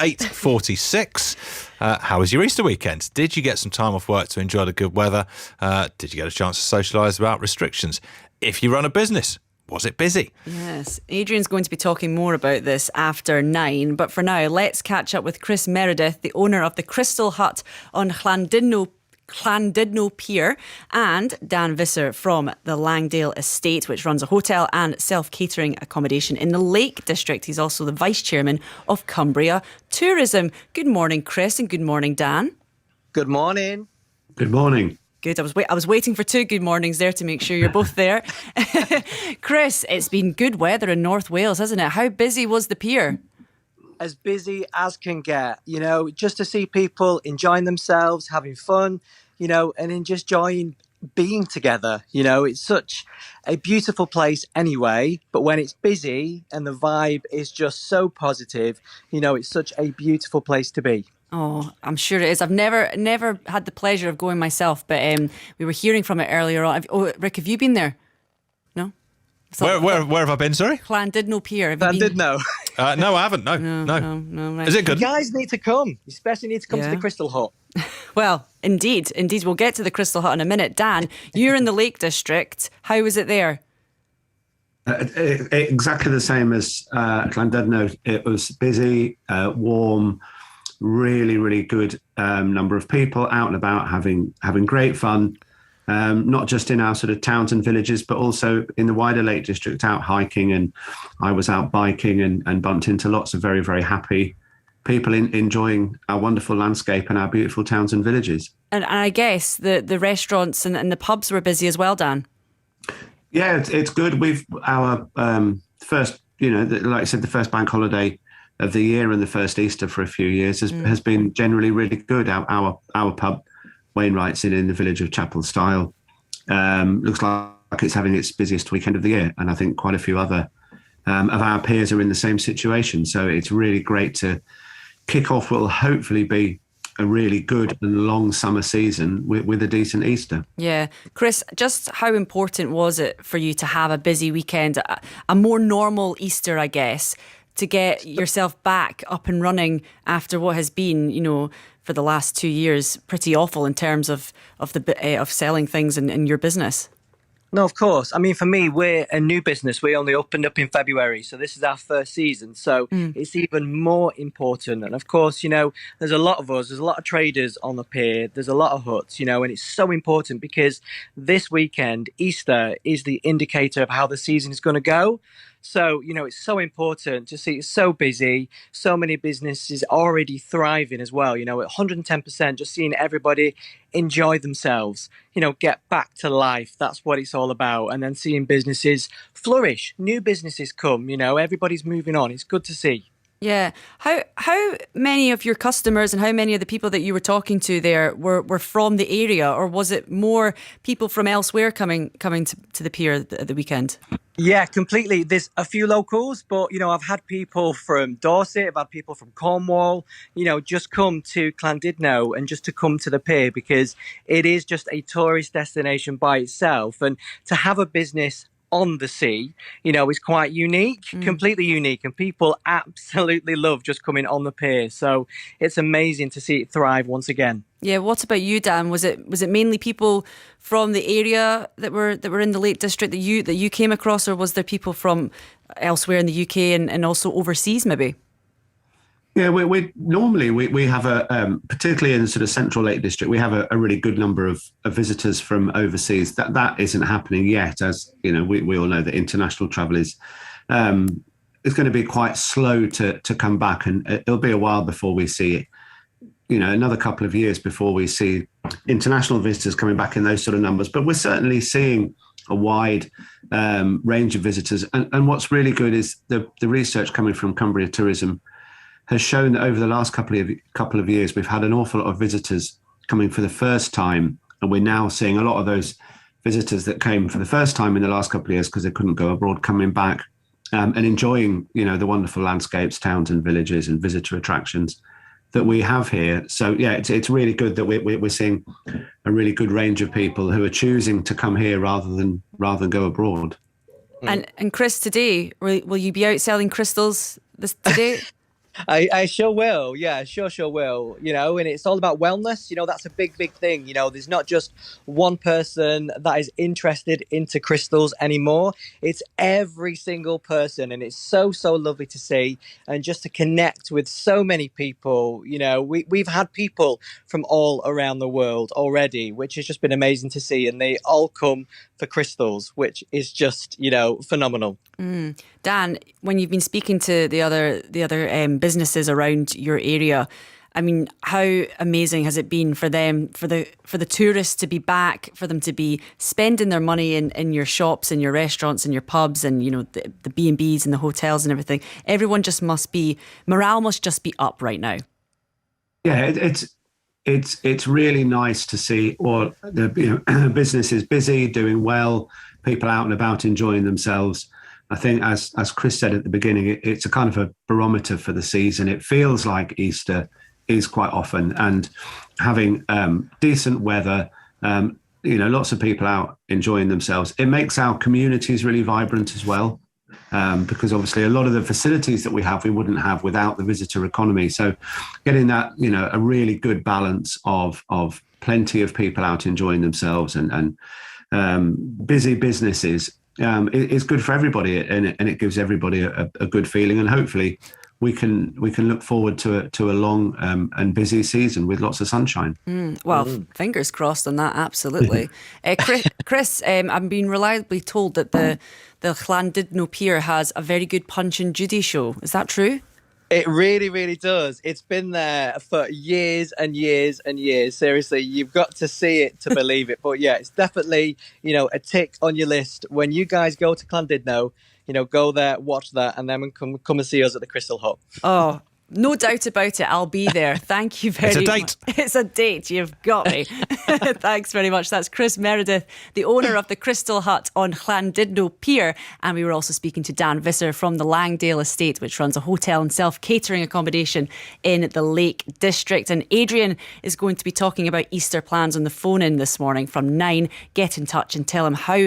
8:46. How was your Easter weekend? Did you get some time off work to enjoy the good weather? Did you get a chance to socialise without restrictions? If you run a business, was it busy? Yes, Adrian's going to be talking more about this after 9. But for now, let's catch up with Chris Meredith, the owner of the Crystal Hut on Llandudno Pier, and Dan Visser from the Langdale Estate, which runs a hotel and self-catering accommodation in the Lake District. He's also the Vice Chairman of Cumbria Tourism. Good morning, Chris, and good morning, Dan. Good morning. Good morning. Good. I was waiting for 2 good mornings there to make sure you're both there. Chris, it's been good weather in North Wales, hasn't it? How busy was the pier? As busy as can get, just to see people enjoying themselves, having fun, and then just enjoying being together. It's such a beautiful place anyway, but when it's busy and the vibe is just so positive, it's such a beautiful place to be. Oh, I'm sure it is. I've never had the pleasure of going myself, but we were hearing from it earlier on. Rick, have you been there? No? Where have I been, sorry? Llandudno Pier. Llandudno. No, I haven't. No. Right. Is it good? You guys need to come. You especially need to come to the Crystal Hut. Well, indeed. We'll get to the Crystal Hut in a minute. Dan, you're in the Lake District. How was it there? Exactly the same as Llandudno. It was busy, warm, really, really good number of people out and about having great fun. Not just in our sort of towns and villages, but also in the wider Lake District, out hiking. And I was out biking and bumped into lots of very, very happy people enjoying our wonderful landscape and our beautiful towns and villages. And I guess the restaurants and the pubs were busy as well, Dan. Yeah, it's good. Our first, like I said, the first bank holiday of the year and the first Easter for a few years has been generally really good. Our pub, Wainwright's in the village of Chapel Style, looks like it's having its busiest weekend of the year, and I think quite a few other of our peers are in the same situation. So it's really great to kick off what will hopefully be a really good and long summer season with a decent Easter. Yeah. Chris, just how important was it for you to have a busy weekend, a more normal Easter, I guess, to get yourself back up and running after what has been, for the last 2 years, pretty awful in terms of selling things in your business? No, of course. I mean, for me, we're a new business. We only opened up in February, so this is our first season. So it's even more important. And of course, there's a lot of us, there's a lot of traders on the pier, there's a lot of huts, and it's so important because this weekend, Easter, is the indicator of how the season is going to go. So, it's so important to see it's so busy, so many businesses already thriving as well, at 110%, just seeing everybody enjoy themselves, get back to life. That's what it's all about. And then seeing businesses flourish, new businesses come, everybody's moving on. It's good to see. Yeah. How many of your customers and how many of the people that you were talking to there were from the area, or was it more people from elsewhere coming to the pier at the weekend? Yeah, completely. There's a few locals, but, I've had people from Dorset, I've had people from Cornwall, just come to Llandudno and just to come to the pier because it is just a tourist destination by itself. And to have a business on the sea, is quite unique, completely unique. And people absolutely love just coming on the pier. So it's amazing to see it thrive once again. Yeah, what about you, Dan? Was it mainly people from the area that were in the Lake District that you came across, or was there people from elsewhere in the UK and also overseas maybe? Yeah, we normally have particularly in the sort of central Lake District, we have a really good number of visitors from overseas. That isn't happening yet, as we all know that international travel is going to be quite slow to come back, and it'll be a while before we see it. Another couple of years before we see international visitors coming back in those sort of numbers. But we're certainly seeing a wide range of visitors. And what's really good is the research coming from Cumbria Tourism has shown that over the last couple of years, we've had an awful lot of visitors coming for the first time. And we're now seeing a lot of those visitors that came for the first time in the last couple of years because they couldn't go abroad, coming back and enjoying, the wonderful landscapes, towns and villages and visitor attractions that we have here. So yeah, it's really good that we're seeing a really good range of people who are choosing to come here rather than go abroad. And Chris, today will you be out selling crystals today? I sure will. Yeah, sure will. And it's all about wellness. That's a big thing. There's not just one person that is interested into crystals anymore. It's every single person. And it's so lovely to see and just to connect with so many people. We've had people from all around the world already, which has just been amazing to see. And they all come for crystals, which is just, phenomenal. Dan, when you've been speaking to the other businesses around your area, I mean, how amazing has it been for them, for the tourists to be back, for them to be spending their money in your shops and your restaurants and your pubs and, the B&Bs and the hotels and everything. Everyone morale must just be up right now. Yeah, it's really nice to see all the businesses busy, doing well, people out and about enjoying themselves. I think, as Chris said at the beginning, it's a kind of a barometer for the season. It feels like Easter is quite often, and having decent weather, lots of people out enjoying themselves. It makes our communities really vibrant as well, because obviously a lot of the facilities that we wouldn't have without the visitor economy. So getting that, a really good balance of plenty of people out enjoying themselves and busy businesses is good for everybody, and it gives everybody a good feeling, and hopefully we can look forward to a long and busy season with lots of sunshine. Fingers crossed on that, absolutely. Chris, I'm being reliably told that the Llandudno Pier has a very good Punch and Judy show. Is that true? It really does. It's been there for years and years and years. Seriously, you've got to see it to believe it. But yeah, it's definitely, a tick on your list. When you guys go to Llandudno, go there, watch that, and then come and see us at the Crystal Hut. Oh, no doubt about it. I'll be there. Thank you very much. It's a date. You've got me. Thanks very much. That's Chris Meredith, the owner of the Crystal Hut on Llandudno Pier. And we were also speaking to Dan Visser from the Langdale Estate, which runs a hotel and self-catering accommodation in the Lake District. And Adrian is going to be talking about Easter plans on the phone in this morning from 9. Get in touch and tell him how